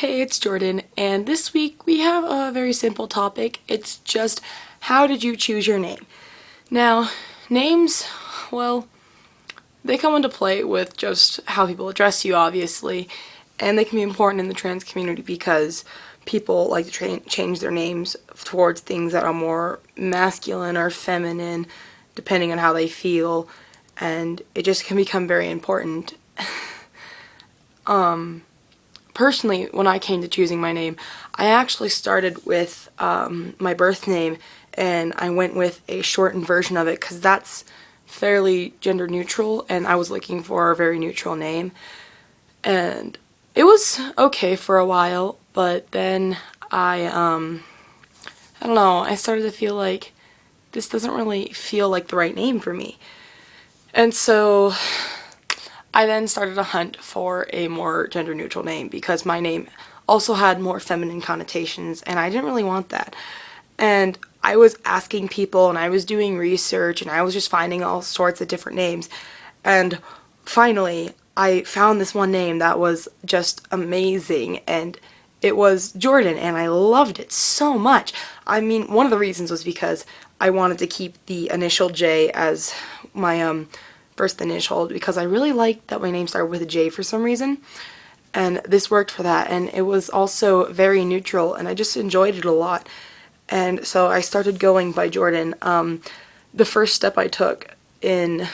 Hey, it's Jordan, and this week we have a very simple topic. It's just, how did you choose your name? Now, names, well, they come into play with just how people address you, obviously, and they can be important in the trans community because people like to change their names towards things that are more masculine or feminine, depending on how they feel, and it just can become very important. Personally, when I came to choosing my name, I actually started with my birth name, and I went with a shortened version of it because that's fairly gender neutral, and I was looking for a very neutral name. And it was okay for a while, but then I don't know, I started to feel like this doesn't really feel like the right name for me. And so I then started a hunt for a more gender neutral name because my name also had more feminine connotations and I didn't really want that. And I was asking people and I was doing research and I was just finding all sorts of different names. And finally, I found this one name that was just amazing, and it was Jordan, and I loved it so much. I mean, one of the reasons was because I wanted to keep the initial J as my first initial because I really liked that my name started with a J for some reason, and this worked for that, and it was also very neutral, and I just enjoyed it a lot. And so I started going by Jordan. The first step I took in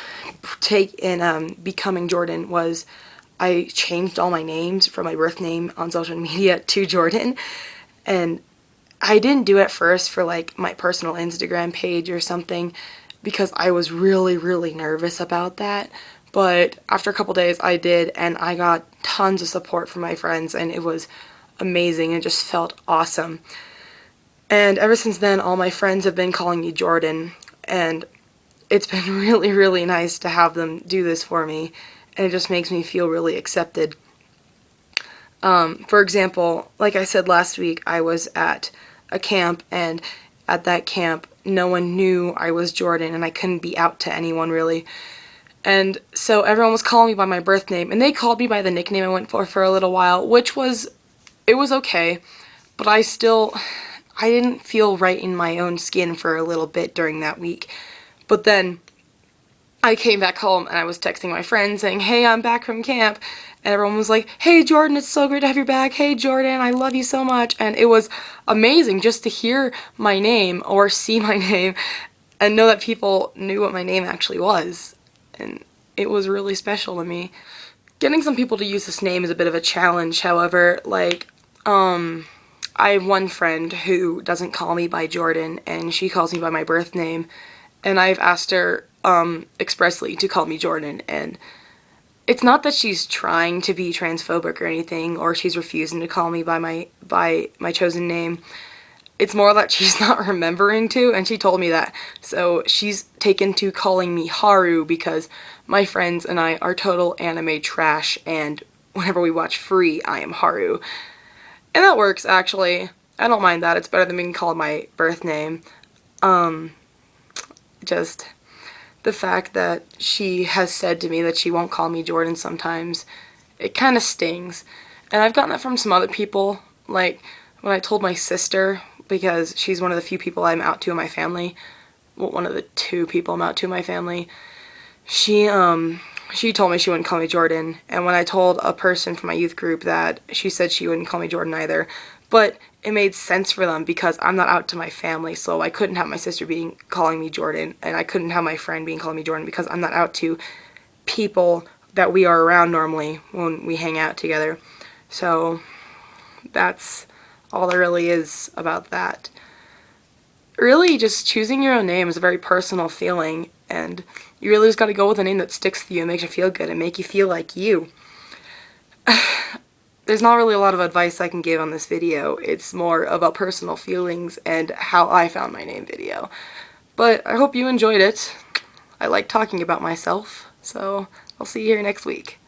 becoming Jordan was I changed all my names from my birth name on social media to Jordan, and I didn't do it first for like my personal Instagram page or something because I was really nervous about that. But after a couple days I did, and I got tons of support from my friends, and it was amazing. It just felt awesome. And ever since then, all my friends have been calling me Jordan, and it's been really nice to have them do this for me, and it just makes me feel really accepted. For example, like I said last week, I was at a camp, and at that camp, no one knew I was Jordan, and I couldn't be out to anyone really. And so everyone was calling me by my birth name, and they called me by the nickname I went for a little while, it was okay, but I didn't feel right in my own skin for a little bit during that week. But then I came back home and I was texting my friends saying, hey, I'm back from camp. And everyone was like, hey, Jordan, it's so great to have you back. Hey, Jordan, I love you so much. And it was amazing just to hear my name or see my name and know that people knew what my name actually was. And it was really special to me. Getting some people to use this name is a bit of a challenge, however, I have one friend who doesn't call me by Jordan, and she calls me by my birth name, and I've asked her expressly to call me Jordan, and it's not that she's trying to be transphobic or anything, or she's refusing to call me by my chosen name. It's more that she's not remembering to, and she told me that. So she's taken to calling me Haru because my friends and I are total anime trash, and whenever we watch Free, I am Haru. And that works, actually. I don't mind that. It's better than being called my birth name. Just the fact that she has said to me that she won't call me Jordan sometimes, it kind of stings. And I've gotten that from some other people, like when I told my sister, because she's one of the few people I'm out to in my family, well, one of the two people I'm out to in my family, she told me she wouldn't call me Jordan, and when I told a person from my youth group that, she said she wouldn't call me Jordan either. But it made sense for them because I'm not out to my family, so I couldn't have my sister calling me Jordan, and I couldn't have my friend calling me Jordan because I'm not out to people that we are around normally when we hang out together. So that's all there really is about that. Really, just choosing your own name is a very personal feeling, and you really just gotta go with a name that sticks to you and makes you feel good and make you feel like you. There's not really a lot of advice I can give on this video. It's more about personal feelings and how I found my name video. But I hope you enjoyed it. I like talking about myself, so I'll see you here next week.